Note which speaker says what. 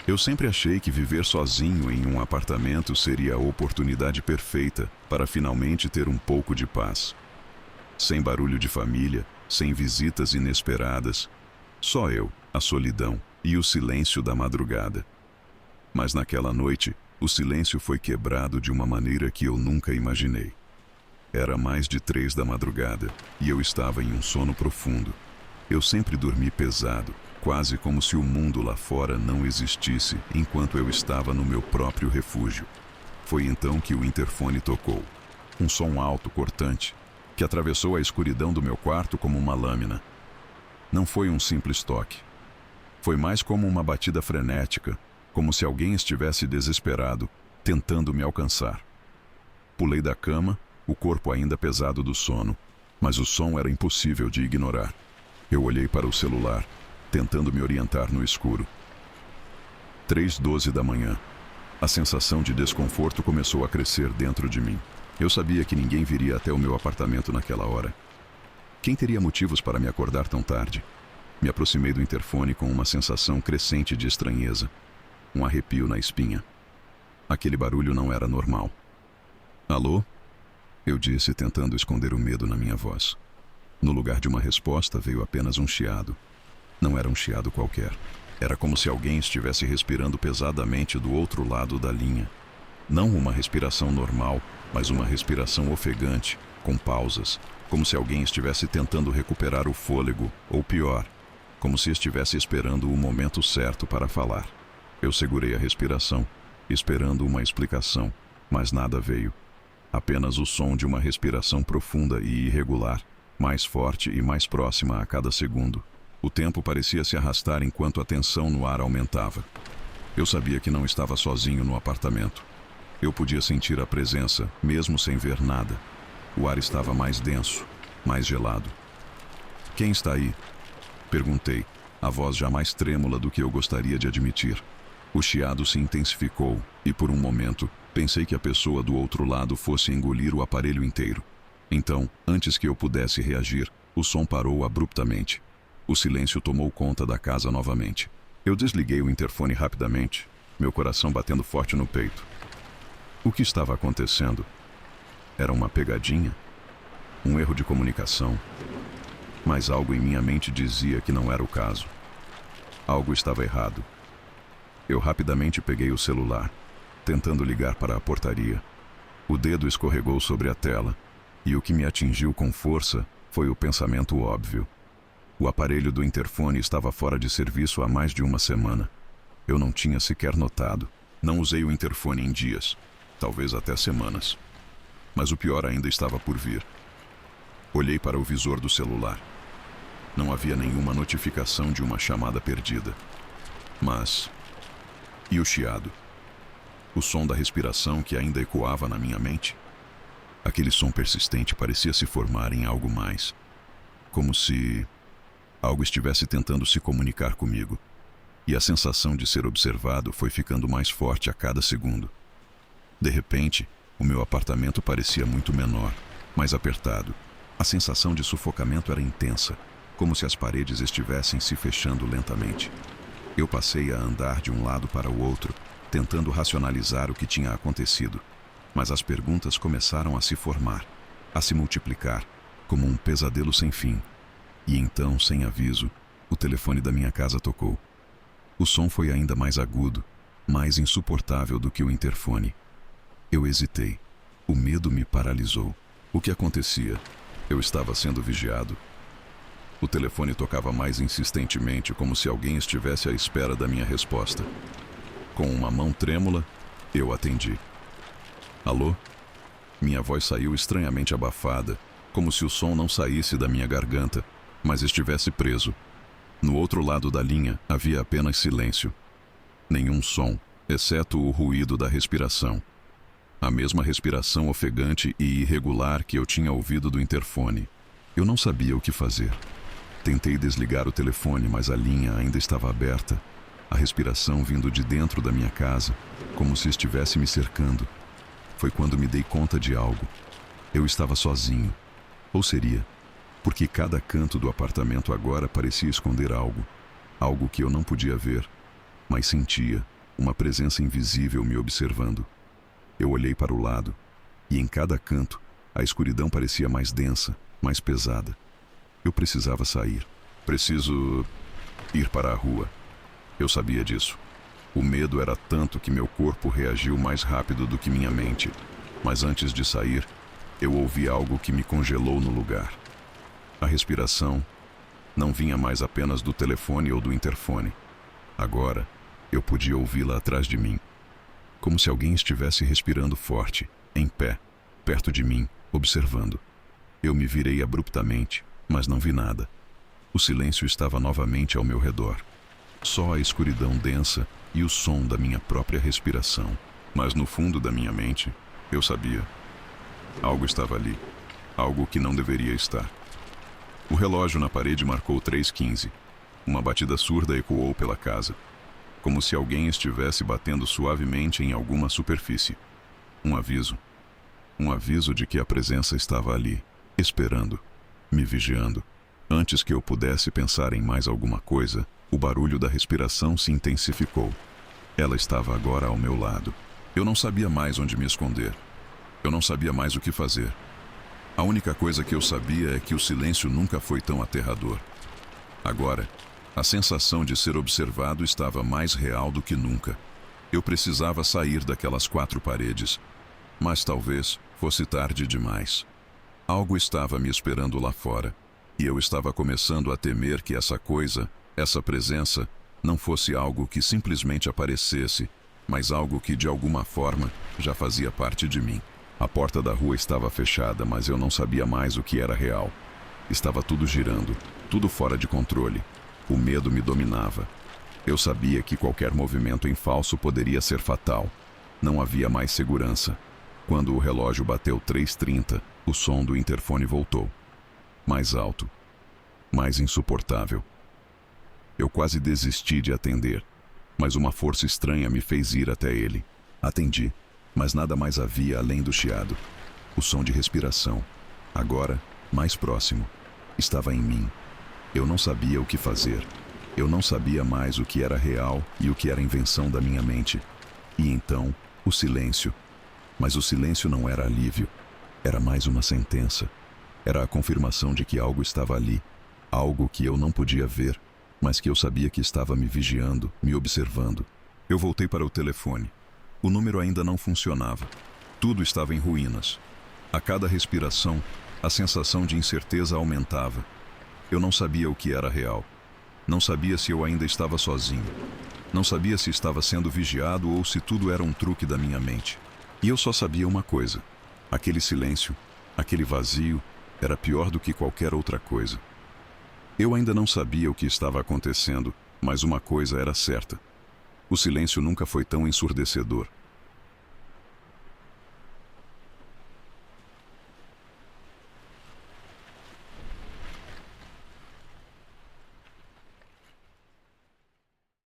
Speaker 1: Eu sempre achei que viver sozinho em um apartamento seria a oportunidade perfeita para finalmente ter um pouco de paz. Sem barulho de família, sem visitas inesperadas, só eu, a solidão e o silêncio da madrugada. Mas naquela noite, o silêncio foi quebrado de uma maneira que eu nunca imaginei. Era mais de 3 da madrugada e eu estava em um sono profundo. Eu sempre dormi pesado, quase como se o mundo lá fora não existisse enquanto eu estava no meu próprio refúgio. Foi então que o interfone tocou. Um som alto, cortante, que atravessou a escuridão do meu quarto como uma lâmina. Não foi um simples toque. Foi mais como uma batida frenética, como se alguém estivesse desesperado, tentando me alcançar. Pulei da cama, o corpo ainda pesado do sono, mas o som era impossível de ignorar. Eu olhei para o celular, tentando me orientar no escuro. 3:12 da manhã. A sensação de desconforto começou a crescer dentro de mim. Eu sabia que ninguém viria até o meu apartamento naquela hora. Quem teria motivos para me acordar tão tarde? Me aproximei do interfone com uma sensação crescente de estranheza. Um arrepio na espinha. Aquele barulho não era normal. Alô? Eu disse, tentando esconder o medo na minha voz. No lugar de uma resposta veio apenas um chiado. Não era um chiado qualquer. Era como se alguém estivesse respirando pesadamente do outro lado da linha. Não uma respiração normal, mas uma respiração ofegante, com pausas, como se alguém estivesse tentando recuperar o fôlego, ou pior, como se estivesse esperando o momento certo para falar. Eu segurei a respiração, esperando uma explicação, mas nada veio. Apenas o som de uma respiração profunda e irregular, mais forte e mais próxima a cada segundo. O tempo parecia se arrastar enquanto a tensão no ar aumentava. Eu sabia que não estava sozinho no apartamento. Eu podia sentir a presença, mesmo sem ver nada. O ar estava mais denso, mais gelado. Quem está aí? Perguntei, a voz já mais trêmula do que eu gostaria de admitir. O chiado se intensificou e, por um momento, pensei que a pessoa do outro lado fosse engolir o aparelho inteiro. Então, antes que eu pudesse reagir, o som parou abruptamente. O silêncio tomou conta da casa novamente. Eu desliguei o interfone rapidamente, meu coração batendo forte no peito. O que estava acontecendo? Era uma pegadinha? Um erro de comunicação? Mas algo em minha mente dizia que não era o caso. Algo estava errado. Eu rapidamente peguei o celular, tentando ligar para a portaria. O dedo escorregou sobre a tela, e o que me atingiu com força foi o pensamento óbvio. O aparelho do interfone estava fora de serviço há mais de uma semana. Eu não tinha sequer notado. Não usei o interfone em dias, talvez até semanas. Mas o pior ainda estava por vir. Olhei para o visor do celular. Não havia nenhuma notificação de uma chamada perdida. Mas... e o chiado? O som da respiração que ainda ecoava na minha mente? Aquele som persistente parecia se formar em algo mais. Como se algo estivesse tentando se comunicar comigo. E a sensação de ser observado foi ficando mais forte a cada segundo. De repente, o meu apartamento parecia muito menor, mais apertado. A sensação de sufocamento era intensa, como se as paredes estivessem se fechando lentamente. Eu passei a andar de um lado para o outro, tentando racionalizar o que tinha acontecido. Mas as perguntas começaram a se formar, a se multiplicar, como um pesadelo sem fim. E então, sem aviso, o telefone da minha casa tocou. O som foi ainda mais agudo, mais insuportável do que o interfone. Eu hesitei. O medo me paralisou. O que acontecia? Eu estava sendo vigiado. O telefone tocava mais insistentemente, como se alguém estivesse à espera da minha resposta. Com uma mão trêmula, eu atendi. Alô? Minha voz saiu estranhamente abafada, como se o som não saísse da minha garganta, mas estivesse preso. No outro lado da linha havia apenas silêncio. Nenhum som, exceto o ruído da respiração. A mesma respiração ofegante e irregular que eu tinha ouvido do interfone. Eu não sabia o que fazer. Tentei desligar o telefone, mas a linha ainda estava aberta. A respiração vindo de dentro da minha casa, como se estivesse me cercando. Foi quando me dei conta de algo. Eu estava sozinho. Ou seria, porque cada canto do apartamento agora parecia esconder algo. Algo que eu não podia ver, mas sentia uma presença invisível me observando. Eu olhei para o lado, e em cada canto, a escuridão parecia mais densa, mais pesada. Eu precisava sair. Preciso ir para a rua. Eu sabia disso. O medo era tanto que meu corpo reagiu mais rápido do que minha mente. Mas antes de sair, eu ouvi algo que me congelou no lugar. A respiração não vinha mais apenas do telefone ou do interfone. Agora, eu podia ouvi-la atrás de mim. Como se alguém estivesse respirando forte, em pé, perto de mim, observando. Eu me virei abruptamente, mas não vi nada. O silêncio estava novamente ao meu redor. Só a escuridão densa e o som da minha própria respiração. Mas no fundo da minha mente, eu sabia. Algo estava ali. Algo que não deveria estar. O relógio na parede marcou 3h15. Uma batida surda ecoou pela casa, como se alguém estivesse batendo suavemente em alguma superfície. Um aviso. Um aviso de que a presença estava ali, esperando, me vigiando. Antes que eu pudesse pensar em mais alguma coisa, o barulho da respiração se intensificou. Ela estava agora ao meu lado. Eu não sabia mais onde me esconder. Eu não sabia mais o que fazer. A única coisa que eu sabia é que o silêncio nunca foi tão aterrador. Agora, a sensação de ser observado estava mais real do que nunca. Eu precisava sair daquelas 4 paredes, mas talvez fosse tarde demais. Algo estava me esperando lá fora, e eu estava começando a temer que essa coisa, essa presença, não fosse algo que simplesmente aparecesse, mas algo que de alguma forma já fazia parte de mim. A porta da rua estava fechada, mas eu não sabia mais o que era real. Estava tudo girando, tudo fora de controle. O medo me dominava. Eu sabia que qualquer movimento em falso poderia ser fatal. Não havia mais segurança. Quando o relógio bateu 3h30, o som do interfone voltou. Mais alto. Mais insuportável. Eu quase desisti de atender, mas uma força estranha me fez ir até ele. Atendi, mas nada mais havia além do chiado. O som de respiração, agora mais próximo, estava em mim. Eu não sabia o que fazer. Eu não sabia mais o que era real e o que era invenção da minha mente. E então, o silêncio. Mas o silêncio não era alívio. Era mais uma sentença. Era a confirmação de que algo estava ali. Algo que eu não podia ver, mas que eu sabia que estava me vigiando, me observando. Eu voltei para o telefone. O número ainda não funcionava. Tudo estava em ruínas. A cada respiração, a sensação de incerteza aumentava. Eu não sabia o que era real. Não sabia se eu ainda estava sozinho. Não sabia se estava sendo vigiado ou se tudo era um truque da minha mente. E eu só sabia uma coisa. Aquele silêncio, aquele vazio, era pior do que qualquer outra coisa. Eu ainda não sabia o que estava acontecendo, mas uma coisa era certa. O silêncio nunca foi tão ensurdecedor.